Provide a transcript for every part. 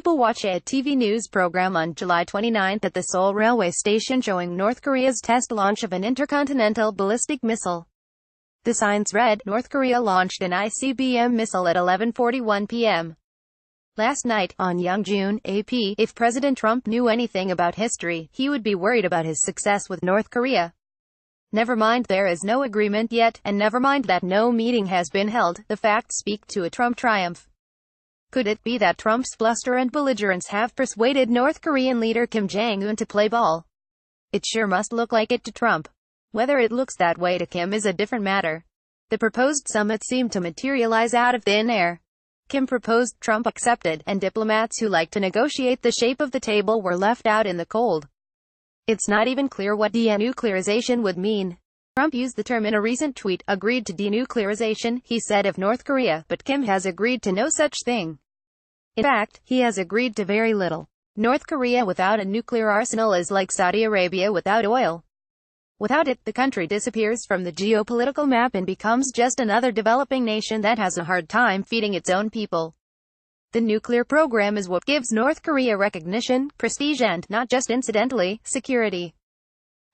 People watch a TV news program on July 29 at the Seoul Railway Station showing North Korea's test launch of an intercontinental ballistic missile. The signs read, North Korea launched an ICBM missile at 11:41 p.m. last night. Ahn Young-Joon, AP, if President Trump knew anything about history, he would be worried about his success with North Korea. Never mind there is no agreement yet, and never mind that no meeting has been held, the facts speak to a Trump triumph. Could it be that Trump's bluster and belligerence have persuaded North Korean leader Kim Jong Un to play ball? It sure must look like it to Trump. Whether it looks that way to Kim is a different matter. The proposed summit seemed to materialize out of thin air. Kim proposed, Trump accepted, and diplomats who like to negotiate the shape of the table were left out in the cold. It's not even clear what denuclearization would mean. Trump used the term in a recent tweet, agreed to denuclearization, he said of North Korea, but Kim has agreed to no such thing. In fact, he has agreed to very little. North Korea without a nuclear arsenal is like Saudi Arabia without oil. Without it, the country disappears from the geopolitical map and becomes just another developing nation that has a hard time feeding its own people. The nuclear program is what gives North Korea recognition, prestige and, not just incidentally, security.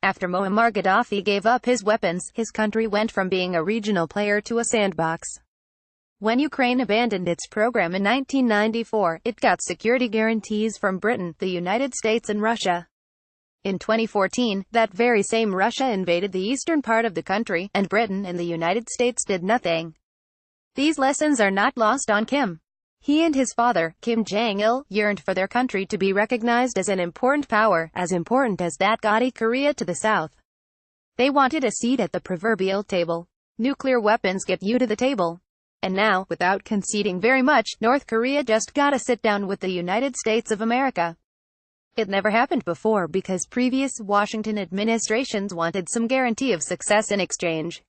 After Muammar Gaddafi gave up his weapons, his country went from being a regional player to a sandbox. When Ukraine abandoned its program in 1994, it got security guarantees from Britain, the United States and Russia. In 2014, that very same Russia invaded the eastern part of the country, and Britain and the United States did nothing. These lessons are not lost on Kim. He and his father, Kim Jong-il, yearned for their country to be recognized as an important power, as important as that gaudy Korea to the south. They wanted a seat at the proverbial table. Nuclear weapons get you to the table. And now, without conceding very much, North Korea just gotta sit down with the United States of America. It never happened before because previous Washington administrations wanted some guarantee of success in exchange.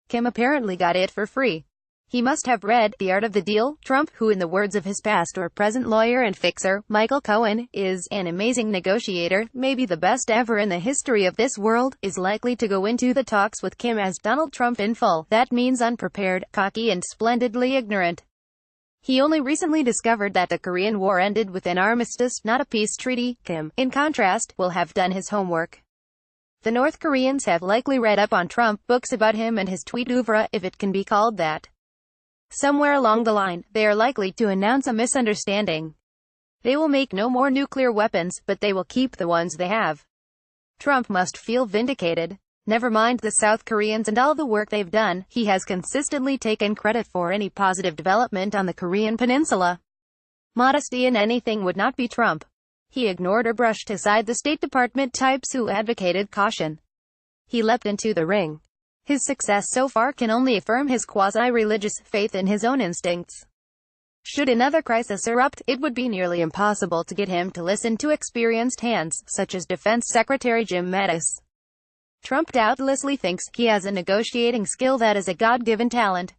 Kim apparently got it for free. He must have read The Art of the Deal. Trump, who in the words of his past or present lawyer and fixer, Michael Cohen, is an amazing negotiator, maybe the best ever in the history of this world, is likely to go into the talks with Kim as Donald Trump in full. That means unprepared, cocky and splendidly ignorant. He only recently discovered that the Korean War ended with an armistice, not a peace treaty. Kim, in contrast, will have done his homework. The North Koreans have likely read up on Trump, books about him and his tweet oeuvre, if it can be called that. Somewhere along the line, they are likely to announce a misunderstanding. They will make no more nuclear weapons, but they will keep the ones they have. Trump must feel vindicated. Never mind the South Koreans and all the work they've done, he has consistently taken credit for any positive development on the Korean peninsula. Modesty in anything would not be Trump. He ignored or brushed aside the State Department types who advocated caution. He leapt into the ring. His success so far can only affirm his quasi-religious faith in his own instincts. Should another crisis erupt, it would be nearly impossible to get him to listen to experienced hands, such as Defense Secretary Jim Mattis. Trump doubtlessly thinks he has a negotiating skill that is a God-given talent.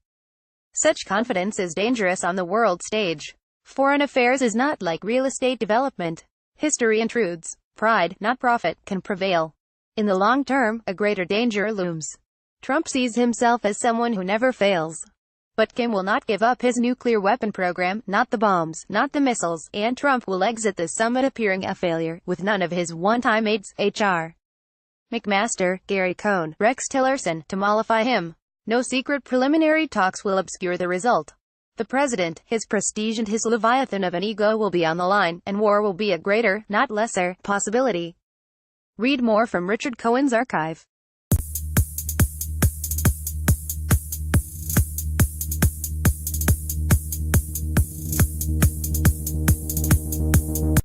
Such confidence is dangerous on the world stage. Foreign affairs is not like real estate development. History intrudes. Pride, not profit, can prevail. In the long term, a greater danger looms. Trump sees himself as someone who never fails. But Kim will not give up his nuclear weapon program, not the bombs, not the missiles, and Trump will exit the summit appearing a failure, with none of his one-time aides, H.R. McMaster, Gary Cohn, Rex Tillerson, to mollify him. No secret preliminary talks will obscure the result. The president, his prestige and his leviathan of an ego will be on the line, and war will be a greater, not lesser, possibility. Read more from Richard Cohen's archive.